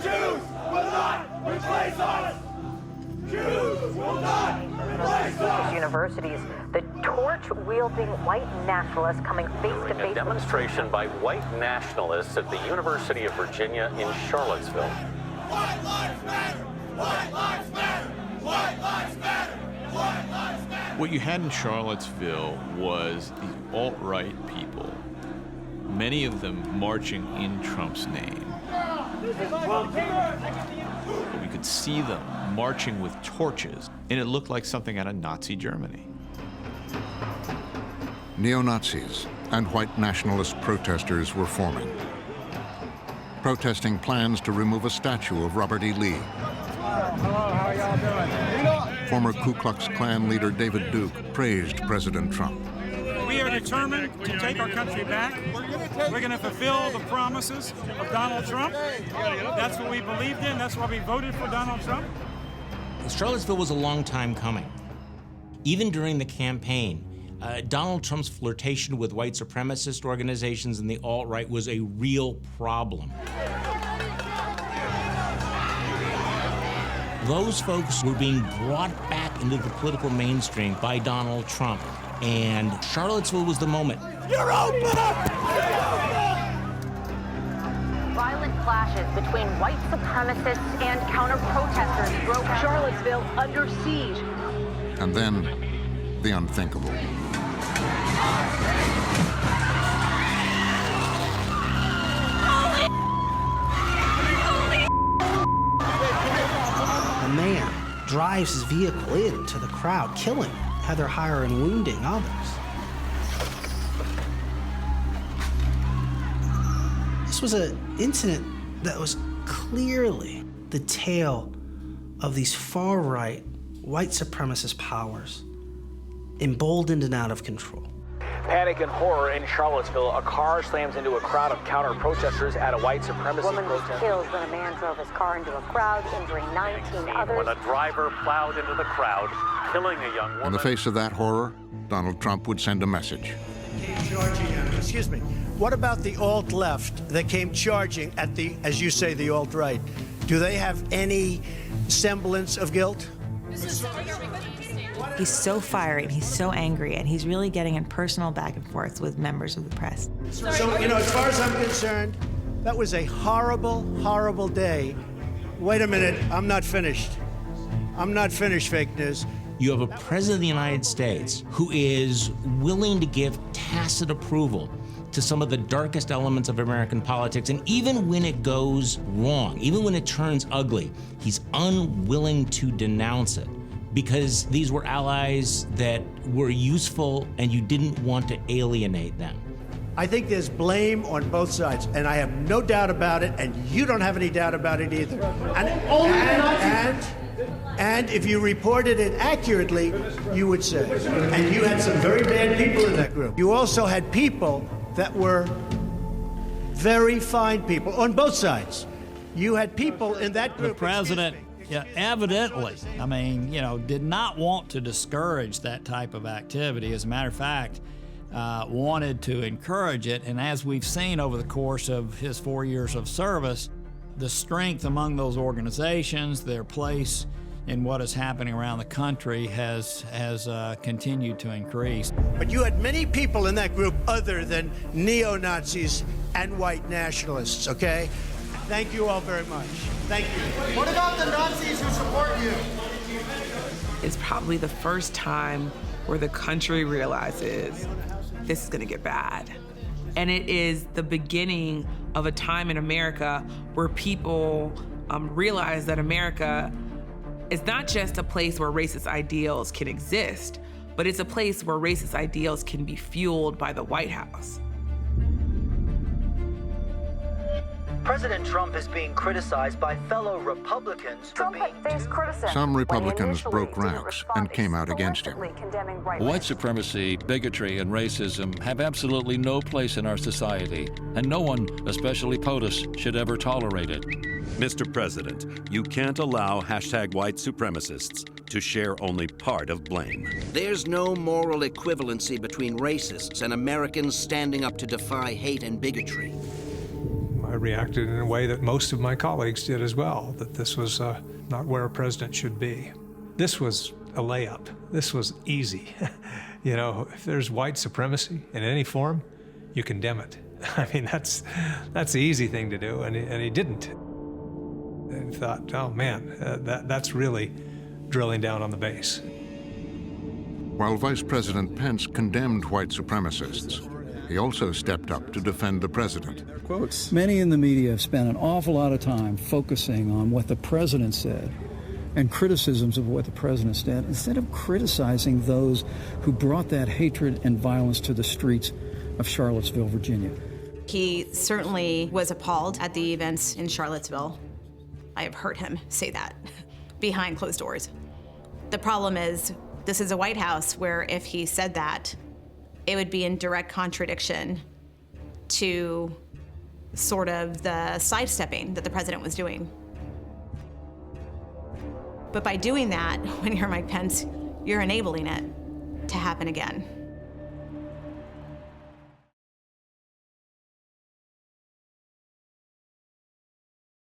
Jews will not replace us! Jews will not replace us! Universities, the torch-wielding white nationalists coming face-to-face. A demonstration by white nationalists at the University of Virginia in Charlottesville. White lives matter! White lives matter! White lives matter! White lives matter! What you had in Charlottesville was these alt-right people, many of them marching in Trump's name. But we could see them marching with torches, and it looked like something out of Nazi Germany. Neo-Nazis and white nationalist protesters were forming, protesting plans to remove a statue of Robert E. Lee. Hello, how y'all doing? Former Ku Klux Klan leader David Duke praised President Trump. We are determined to take our country back. We're going to fulfill the promises of Donald Trump. That's what we believed in. That's why we voted for Donald Trump. Charlottesville was a long time coming. Even during the campaign, Donald Trump's flirtation with white supremacist organizations and the alt-right was a real problem. Those folks were being brought back into the political mainstream by Donald Trump, and Charlottesville was the moment. You're open! Violent clashes between white supremacists and counter-protesters broke Charlottesville under siege. And then, the unthinkable. A man drives his vehicle into the crowd, killing Heather Heyer and wounding others. This was an incident that was clearly the tale of these far-right white supremacist powers, emboldened and out of control. Panic and horror in Charlottesville. A car slams into a crowd of counter-protesters at a white supremacy Woman was protest. killed when a man drove his car into a crowd, injuring 19 others. When a driver plowed into the crowd, killing a young woman. In the face of that horror, Donald Trump would send a message. Excuse me. What about the alt-left that came charging at the, as you say, the alt-right? Do they have any semblance of guilt? He's so fiery and he's so angry, and he's really getting in personal back and forth with members of the press. So, you know, as far as I'm concerned, that was a horrible, horrible day. Wait a minute, I'm not finished. I'm not finished, fake news. You have a president of the United States who is willing to give tacit approval to some of the darkest elements of American politics, and even when it goes wrong, even when it turns ugly, he's unwilling to denounce it, because these were allies that were useful and you didn't want to alienate them. I think there's blame on both sides, and I have no doubt about it, and you don't have any doubt about it either. And if you reported it accurately, you would say. And you had some very bad people in that group. You also had people that were very fine people on both sides. You had people in that group. The president, evidently, I mean, you know, did not want to discourage that type of activity. As a matter of fact, wanted to encourage it. And as we've seen over the course of his 4 years of service, the strength among those organizations, their place in what is happening around the country has continued to increase. But you had many people in that group other than neo-Nazis and white nationalists, okay? Thank you all very much. Thank you. What about the Nazis who support you? It's probably the first time where the country realizes this is gonna get bad. And it is the beginning of a time in America where people realize that America is not just a place where racist ideals can exist, but it's a place where racist ideals can be fueled by the White House. President Trump is being criticized by fellow Republicans for being Some Republicans broke ranks and came out against him. White supremacy, bigotry, and racism have absolutely no place in our society, and no one, especially POTUS, should ever tolerate it. Mr. President, you can't allow #white supremacists to share only part of blame. There's no moral equivalency between racists and Americans standing up to defy hate and bigotry. I reacted in a way that most of my colleagues did as well, that this was not where a president should be. This was a layup. This was easy. You know, if there's white supremacy in any form, you condemn it. I mean, that's the easy thing to do, and he didn't. And thought, oh man, that's really drilling down on the base. While Vice President Pence condemned white supremacists, he also stepped up to defend the president. Quotes. Many in the media have spent an awful lot of time focusing on what the president said and criticisms of what the president said, instead of criticizing those who brought that hatred and violence to the streets of Charlottesville, Virginia. He certainly was appalled at the events in Charlottesville. I have heard him say that behind closed doors. The problem is, this is a White House where if he said that, it would be in direct contradiction to sort of the sidestepping that the president was doing. But by doing that, when you're Mike Pence, you're enabling it to happen again.